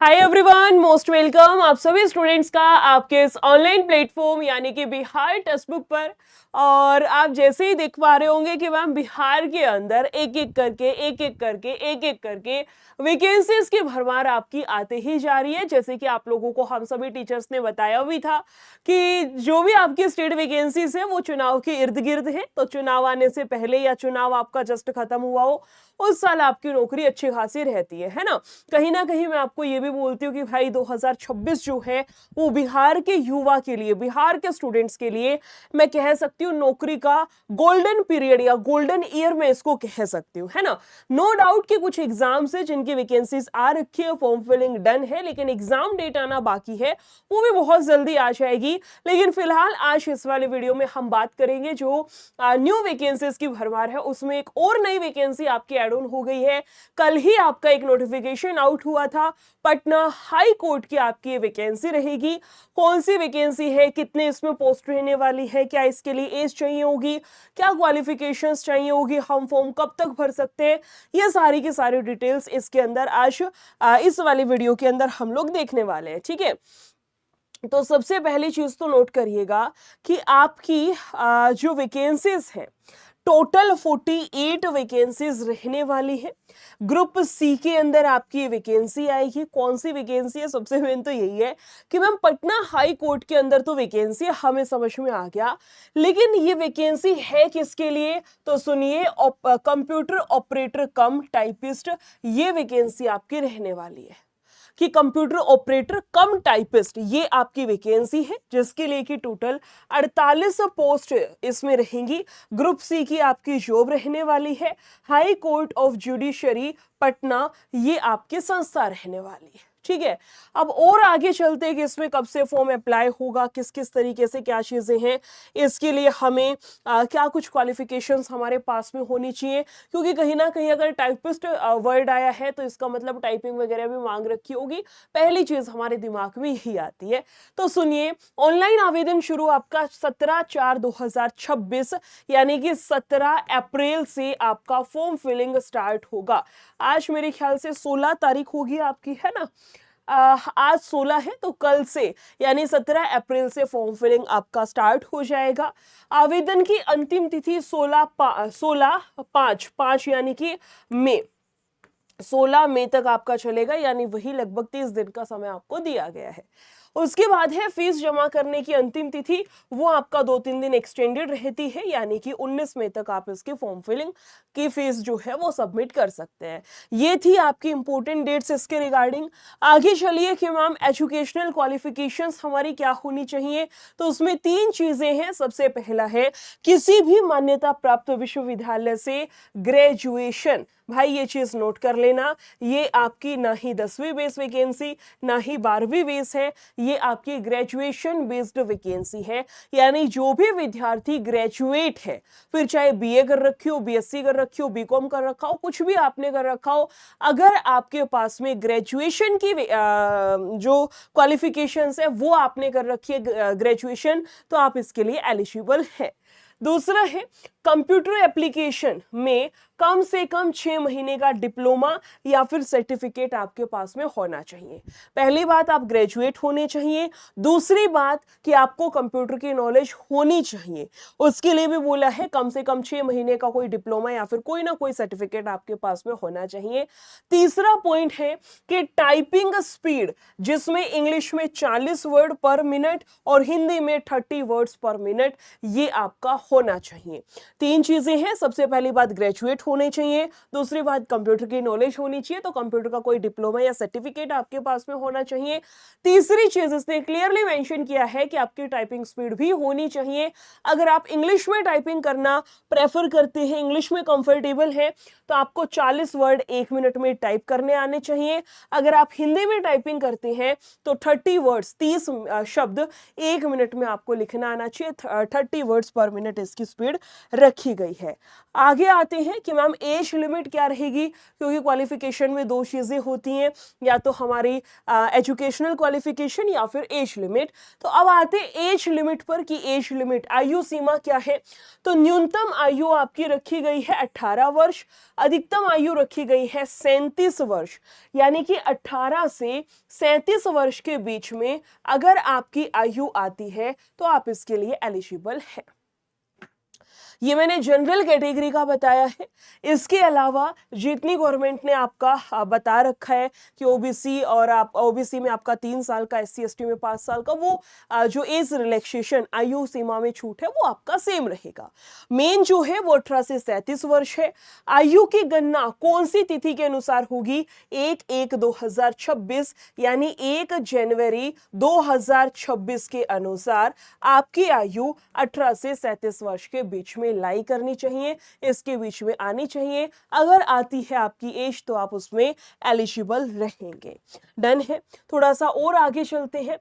Hi everyone, most welcome आप सभी students का आपके इस ऑनलाइन प्लेटफॉर्म यानी कि बिहार टेक्स्ट बुक पर। और आप जैसे ही देख पा रहे होंगे कि मैम बिहार के अंदर एक एक करके वैकेंसीज की भरमार आपकी आते ही जा रही है। जैसे कि आप लोगों को हम सभी टीचर्स ने बताया भी था कि जो भी आपकी स्टेट वैकेंसीज है वो चुनाव के इर्द गिर्द है, तो चुनाव आने से पहले या चुनाव आपका जस्ट खत्म हुआ हो उस साल आपकी नौकरी अच्छी खासी रहती है ना। कहीं ना कहीं मैं आपको ये भी बोलती हूँ कि भाई 2026 जो है वो बिहार के युवा के लिए, बिहार के स्टूडेंट्स के लिए मैं कह सकती हूँ नौकरी का गोल्डन पीरियड या गोल्डन ईयर में इसको कह सकती हूँ, है ना। नो डाउट कि कुछ एग्जाम्स है जिनकी वैकेंसीज आ रखी है, फॉर्म फिलिंग डन है, लेकिन एग्जाम डेट आना बाकी है, वो भी बहुत जल्दी आ जाएगी। लेकिन फिलहाल आज इस वाले वीडियो में हम बात करेंगे जो न्यू वैकेंसीज की भरमार है, उसमें एक और नई वैकेंसी आपकी एड ऑन हो गई है। कल ही आपका एक नोटिफिकेशन आउट हुआ था, पटना हाई कोर्ट की आपकी ये वैकेंसी रहेगी। कौन सी वैकेंसी है, कितने इसमें पोस्ट रहने वाली है, क्या इसके लिए एज चाहिए होगी, क्या क्वालिफिकेशंस चाहिए होगी, हम फॉर्म कब तक भर सकते हैं, ये सारी की सारी डिटेल्स इसके अंदर आज इस वाली वीडियो के अंदर हम लोग देखने वाले हैं। ठीक है, तो सबसे पहली चीज तो नोट करिएगा कि आपकी जो वैकेंसीज है टोटल 48 वैकेंसीज रहने वाली है। ग्रुप सी के अंदर आपकी वैकेंसी आएगी। कौन सी वैकेंसी है, सबसे मेन तो यही है कि मैम पटना हाई कोर्ट के अंदर तो वैकेंसी हमें समझ में आ गया, लेकिन ये वैकेंसी है किसके लिए, तो सुनिए, कंप्यूटर ऑपरेटर कम टाइपिस्ट ये वैकेंसी आपकी रहने वाली है कि कंप्यूटर ऑपरेटर कम टाइपिस्ट ये आपकी वैकेंसी है, जिसके लिए कि टोटल 48 पोस्ट इसमें रहेंगी। ग्रुप सी की आपकी जॉब रहने वाली है। High court of judiciary Patna ये आपकी संस्था रहने वाली है। ठीक है, अब और आगे चलते हैं कि इसमें कब से फॉर्म अप्लाई होगा, किस किस तरीके से क्या चीजें हैं, इसके लिए हमें क्या कुछ क्वालिफिकेशंस हमारे पास में होनी चाहिए, क्योंकि कहीं ना कहीं अगर टाइपिस्ट वर्ड आया है तो इसका मतलब टाइपिंग वगैरह भी मांग रखी होगी। पहली चीज हमारे दिमाग में यही आती है। तो सुनिए, ऑनलाइन आवेदन शुरू आपका 17/4/2026 यानी कि 17 अप्रैल से आपका फॉर्म फिलिंग स्टार्ट होगा। आज मेरे ख्याल से 16 तारीख होगी आपकी, है ना। आज 16 है तो कल से यानी 17 अप्रैल से फॉर्म फिलिंग आपका स्टार्ट हो जाएगा। आवेदन की अंतिम तिथि 16/5 यानी कि मई, 16 मई तक आपका चलेगा, यानी वही लगभग 30 दिन का समय आपको दिया गया है। उसके बाद है फीस जमा करने की अंतिम तिथि, वो आपका 2-3 दिन एक्सटेंडेड रहती है, यानी कि 19 मई तक आप इसकी फॉर्म फिलिंग की फीस जो है वो सबमिट कर सकते हैं। ये थी आपकी इंपॉर्टेंट डेट्स इसके रिगार्डिंग। आगे चलिए कि मैम एजुकेशनल क्वालिफिकेशंस हमारी क्या होनी चाहिए, तो उसमें 3 चीजें हैं। सबसे पहला है किसी भी मान्यता प्राप्त विश्वविद्यालय से ग्रेजुएशन। भाई ये चीज नोट कर लेना, ये आपकी ना ही 10वीं बेस वैकेंसी ना ही 12वीं बेस है, ये आपकी ग्रेजुएशन बेस्ड वैकेंसी है। यानी जो भी विद्यार्थी ग्रेजुएट है, फिर चाहे बीए कर रखी हो, बीएससी कर रखी हो, बीकॉम कर रखा हो, कुछ भी आपने कर रखा हो, अगर आपके पास में ग्रेजुएशन की जो क्वालिफिकेशंस है वो आपने कर रखी है ग्रेजुएशन, तो आप इसके लिए एलिजिबल है। दूसरा है कंप्यूटर एप्लीकेशन में कम से कम 6 महीने का डिप्लोमा या फिर सर्टिफिकेट आपके पास में होना चाहिए। पहली बात, आप ग्रेजुएट होने चाहिए। दूसरी बात कि आपको कंप्यूटर की नॉलेज होनी चाहिए, उसके लिए भी बोला है कम से कम 6 महीने का कोई डिप्लोमा या फिर कोई ना कोई सर्टिफिकेट आपके पास में होना चाहिए। तीसरा पॉइंट है कि टाइपिंग स्पीड, जिसमें इंग्लिश में 40 वर्ड पर मिनट और हिंदी में 30 वर्ड्स पर मिनट, ये आपका होना चाहिए। 3 चीजें हैं। सबसे पहली बात ग्रेजुएट होने चाहिए, दूसरी बात कंप्यूटर की नॉलेज होनी चाहिए, तो कंप्यूटर का कोई डिप्लोमा या सर्टिफिकेट आपके पास में होना चाहिए। तीसरी चीज इसने क्लियरली मेंशन किया है कि आपकी टाइपिंग स्पीड भी होनी चाहिए। अगर आप इंग्लिश में टाइपिंग करना प्रेफर करते हैं, इंग्लिश में कंफर्टेबल है, तो आपको 40 वर्ड 1 मिनट में टाइप करने आने चाहिए। अगर आप हिंदी में टाइपिंग करते हैं तो 30 वर्ड्स 30 शब्द 1 मिनट में आपको लिखना आना चाहिए। 30 वर्ड्स पर मिनट मिनट इसकी स्पीड रखी गई है। आगे आते हैं कि मैम एज लिमिट क्या रहेगी, क्योंकि क्वालिफिकेशन में दो चीजें होती हैं, या तो हमारी एजुकेशनल क्वालिफिकेशन या फिर एज लिमिट। तो अब आते हैं एज लिमिट पर कि एज लिमिट आयु सीमा क्या है। तो न्यूनतम आयु आपकी रखी गई है 18 वर्ष, अधिकतम आयु रखी गई है 37 वर्ष, यानी कि 18 से 37 वर्ष के बीच में अगर आपकी आयु आती है तो आप इसके लिए एलिजिबल हैं। ये मैंने जनरल कैटेगरी का बताया है। इसके अलावा जितनी गवर्नमेंट ने आपका बता रखा है कि ओबीसी और आप ओबीसी में आपका 3 साल का, एससी एसटी में 5 साल का, वो जो एज रिलैक्सेशन आयु सीमा में छूट है वो आपका सेम रहेगा। मेन जो है वो 18 से 37 वर्ष है। आयु की गणना कौन सी तिथि के अनुसार होगी? 1/1/2026 यानी 1 जनवरी 2026 के अनुसार आपकी आयु 18 से 37 वर्ष के बीच में लाई करनी चाहिए, इसके बीच में आनी चाहिए। अगर आती है आपकी एज तो आप उसमें एलिजिबल रहेंगे। डन है। थोड़ा सा और आगे चलते हैं।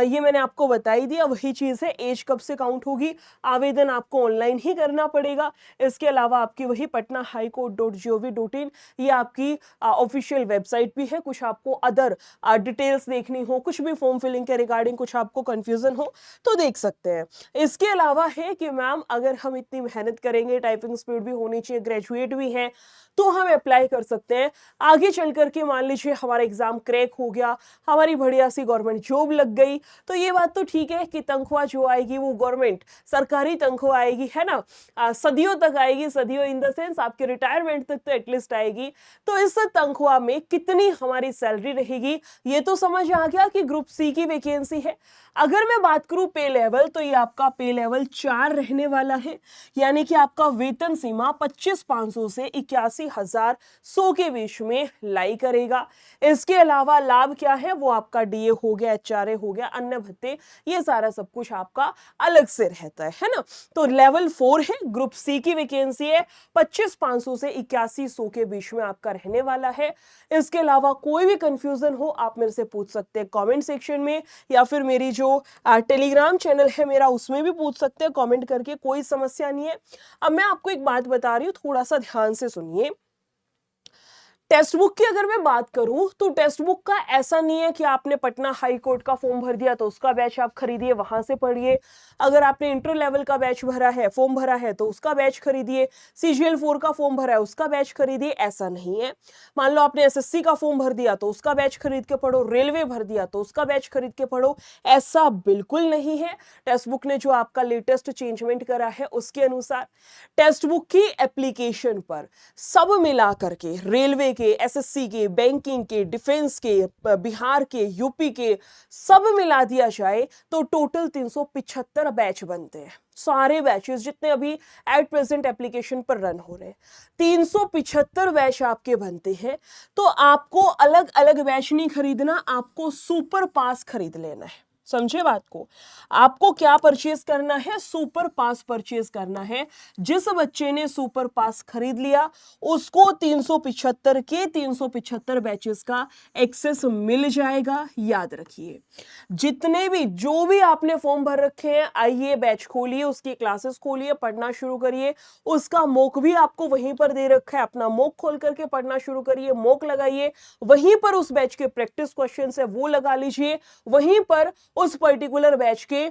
ये मैंने आपको बताई दिया, वही चीज है। एज कब से काउंट होगी? आवेदन आपको ऑनलाइन ही करना पड़ेगा। इसके अलावा आपकी वही patnahighcourt.gov.in ये आपकी ऑफिशियल वेबसाइट भी है। कुछ आपको अदर डिटेल्स देखनी हो, कुछ भी फॉर्म फिलिंग के रिगार्डिंग कुछ आपको कंफ्यूजन हो तो देख सकते हैं। इसके अलावा है कि मैम अगर हम इतनी मेहनत करेंगे, टाइपिंग स्पीड भी होनी चाहिए, ग्रेजुएट भी हैं, तो हम अप्लाई कर सकते हैं। आगे चल करके मान लीजिए हमारा एग्जाम क्रैक हो गया, हमारी बढ़िया सी गवर्नमेंट जॉब लग गई, तो ये बात तो ठीक है कि तनख्वाह जो आएगी वो गवर्नमेंट सरकारी तनख्वाह आएगी, है ना, सदियों तक आएगी। सदियों इन द सेंस आपके रिटायरमेंट तक तो एटलीस्ट आएगी। तो इस तनख्वाह में कितनी हमारी सैलरी रहेगी ये तो समझ आ गया कि ग्रुप सी की वैकेंसी है। अगर मैं बात करूं पे लेवल, तो ये आपका पे लेवल 4 रहने वाला है, यानी कि आपका वेतन सीमा 25,500 से 81,100 के बीच में लाई करेगा। इसके अलावा लाभ क्या है? वो आपका डीए हो गया, एचआरए हो गया, अन्य भत्ते, ये सारा सब कुछ आपका अलग से रहता है ना। तो लेवल 4 है, ग्रुप सी की वैकेंसी है, 25,500 से 81,100 के बीच में आपका रहने वाला है। इसके अलावा कोई भी कंफ्यूजन हो आप मेरे से पूछ सकते हैं कमेंट सेक्शन में, या फिर मेरी जो टेलीग्राम चैनल है मेरा उसमें भी पूछ सकते हैं कमेंट करके, कोई समस्या नहीं है। अब मैं आपको एक बात बता रही हूं, थोड़ा सा ध्यान से सुनिए। टेक्स्ट बुक की अगर मैं बात करूं तो टेक्स्ट बुक का ऐसा नहीं है कि आपने पटना हाई कोर्ट का फॉर्म भर दिया तो उसका बैच आप खरीदिए, वहां से पढ़िए। अगर आपने इंटर लेवल का बैच भरा है, फॉर्म भरा है, तो उसका बैच खरीदिए। CGL 4 का फॉर्म भरा है, उसका बैच खरीदिए, ऐसा नहीं है। मान लो आपने SSC का फॉर्म भर दिया तो उसका बैच खरीद के पढ़ो, रेलवे भर दिया तो उसका बैच खरीद के पढ़ो, ऐसा बिल्कुल नहीं है। टेक्स्ट बुक ने जो आपका लेटेस्ट चेंजमेंट करा है उसके अनुसार टेक्स्ट बुक की एप्लीकेशन पर सब मिला करके रेलवे के, SSC के, बैंकिंग के, डिफेंस के, बिहार के, यूपी के, सब मिला दिया जाए तो टोटल 375 बैच बनते हैं। सारे बैचेस जितने अभी एट प्रेजेंट एप्लीकेशन पर रन हो रहे हैं, 375 बैच आपके बनते हैं। तो आपको अलग अलग बैच नहीं खरीदना, आपको सुपर पास खरीद लेना है। समझे बात को? आपको क्या परचेज करना है? सुपर पास परचेज करना है। जिस बच्चे ने सुपर पास खरीद लिया उसको 375 के 375 बैचेस का एक्सेस मिल जाएगा। याद रखिए, जितने भी जो भी आपने फॉर्म भर रखे हैं, आइए बैच खोलिए, उसकी क्लासेस खोलिए, पढ़ना शुरू करिए। उसका मॉक भी आपको वहीं पर दे रखा है, अपना मॉक खोल करके पढ़ना शुरू करिए, मॉक लगाइए, वहीं पर उस बैच के प्रैक्टिस क्वेश्चन है वो लगा लीजिए, वहीं पर उस पर्टिकुलर बैच के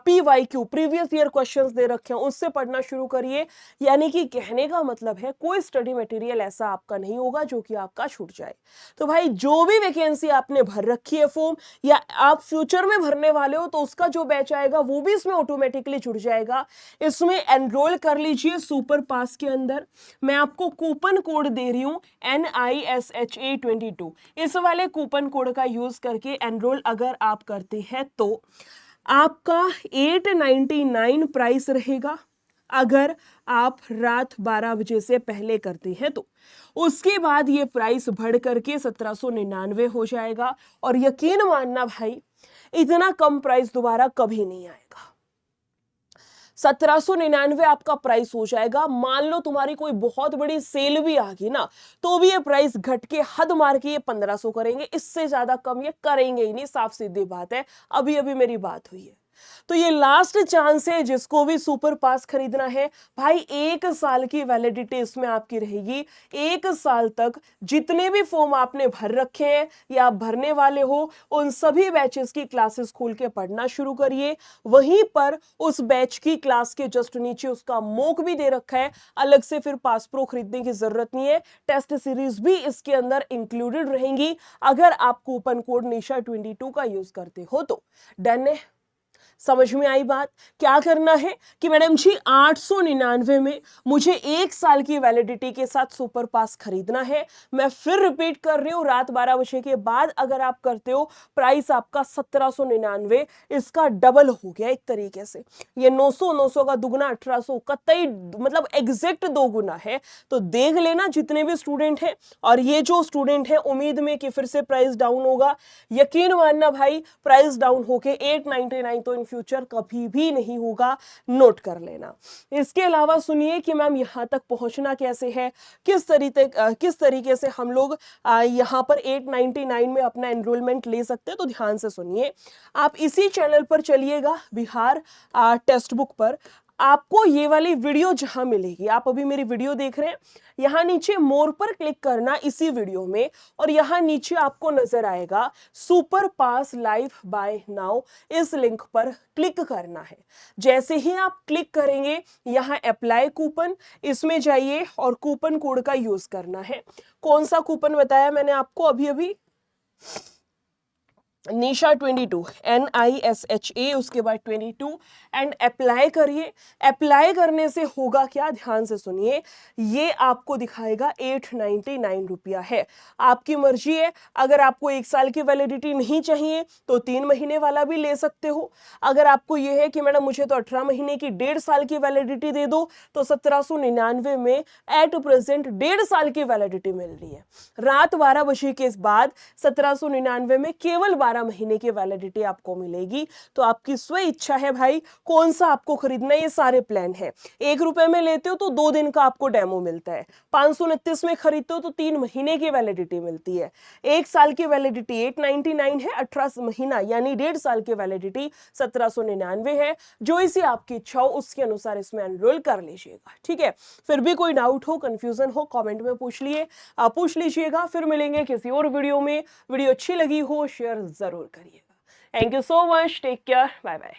PYQ प्रीवियस ईयर क्वेश्चंस दे रखे हैं उससे पढ़ना शुरू करिए। यानी कि कहने का मतलब है कोई स्टडी मटेरियल ऐसा आपका नहीं होगा जो कि आपका छूट जाए। तो भाई जो भी वैकेंसी आपने भर रखी है फॉर्म, या आप फ्यूचर में भरने वाले हो, तो उसका जो बैच आएगा वो भी इसमें ऑटोमेटिकली जुड़ जाएगा। इसमें एनरोल कर लीजिए सुपर पास के अंदर। मैं आपको कूपन कोड दे रही हूं NISHA22। इस वाले कूपन कोड का यूज करके एनरोल अगर आप करते हैं तो आपका 899 प्राइस रहेगा। अगर आप रात 12 बजे से पहले करते हैं तो उसके बाद ये प्राइस बढ़ करके 1799 हो जाएगा। और यकीन मानना भाई, इतना कम प्राइस दोबारा कभी नहीं आएगा। 1799 आपका प्राइस हो जाएगा। मान लो तुम्हारी कोई बहुत बड़ी सेल भी आ गई ना, तो भी ये प्राइस घट के हद मार के ये 1500 करेंगे, इससे ज्यादा कम ये करेंगे ही नहीं। साफ सीधी बात है, अभी अभी मेरी बात हुई है। तो ये लास्ट चांस है जिसको भी सुपर पास खरीदना है भाई, 1 साल की वैलिडिटी इसमें आपकी रहेगी। 1 साल तक जितने भी फॉर्म आपने भर रखे हैं या आप भरने वाले हो उन सभी बैचेस की क्लासेस खोल के पढ़ना शुरू करिए। वहीं पर उस बैच की क्लास के जस्ट नीचे उसका मॉक भी दे रखा है, अलग से फिर पास प्रो खरीदने की जरूरत नहीं है। टेस्ट सीरीज भी इसके अंदर इंक्लूडेड रहेंगी अगर आप कूपन कोड निशा 22 का यूज करते हो तो। डन है? समझ में आई बात? क्या करना है कि मैडम जी 899 में मुझे 1 साल की वैलिडिटी के साथ सुपर पास खरीदना है। मैं फिर रिपीट कर रही हूं, रात 12 बजे के बाद अगर आप करते हो प्राइस आपका 1799, इसका डबल हो गया एक तरीके से। ये 900 का दुगना 1800, कतई मतलब एग्जैक्ट 2 गुना है। तो देख लेना जितने भी स्टूडेंट हैं, और ये जो स्टूडेंट है उम्मीद में कि फिर से प्राइस डाउन होगा, यकीन मानना भाई प्राइस डाउन होके 899 तो इन फ्यूचर कभी भी नहीं होगा, नोट कर लेना। इसके अलावा सुनिए कि मैम यहां तक पहुंचना कैसे है, किस तरीके से हम लोग यहां पर 899 में अपना एनरोलमेंट ले सकते हैं। तो ध्यान से सुनिए, आप इसी चैनल पर चलिएगा बिहार टेक्स्ट बुक पर, आपको ये वाली वीडियो जहां मिलेगी, आप अभी मेरी वीडियो देख रहे हैं, यहां नीचे मोर पर क्लिक करना इसी वीडियो में, और यहां नीचे आपको नजर आएगा सुपर पास लाइव बाय नाउ, इस लिंक पर क्लिक करना है। जैसे ही आप क्लिक करेंगे यहां अप्लाई कूपन, इसमें जाइए और कूपन कोड का यूज करना है। कौन सा कूपन बताया मैंने आपको अभी अभी? निशा 22, NISHA, उसके बाद 22 एंड अप्लाई करिए। अप्लाई करने से होगा क्या, ध्यान से सुनिए, ये आपको दिखाएगा 899 रुपया है। आपकी मर्जी है, अगर आपको 1 साल की वैलिडिटी नहीं चाहिए तो 3 महीने वाला भी ले सकते हो। अगर आपको ये है कि मैडम मुझे तो 18 महीने की 1.5 साल की वैलिडिटी दे दो, तो 1799 में एट प्रेजेंट 1.5 साल की वैलिडिटी मिल रही है। रात 12 बजे के बाद 1799 में केवल 12 महीने की वैलिडिटी आपको मिलेगी। तो आपकी स्व इच्छा है भाई कौन सा आपको खरीदना है। ये सारे प्लान है, 1 रुपए में लेते हो तो 2 दिन का आपको डेमो मिलता है, 529 में खरीदते हो तो 3 महीने की वैलिडिटी मिलती है, 1 साल की वैलिडिटी 899 है, 18 महीना यानी 1.5 साल की वैलिडिटी 1799 है। जो इसी आपकी इच्छा हो उसके अनुसार इसमें एनरोल कर लीजिएगा। ठीक है, फिर भी कोई डाउट हो, कंफ्यूजन हो, कमेंट में पूछ लीजिएगा। फिर मिलेंगे किसी और वीडियो में। वीडियो अच्छी लगी हो शेयर जरूर करिएगा। Thank you so much, take care, bye bye.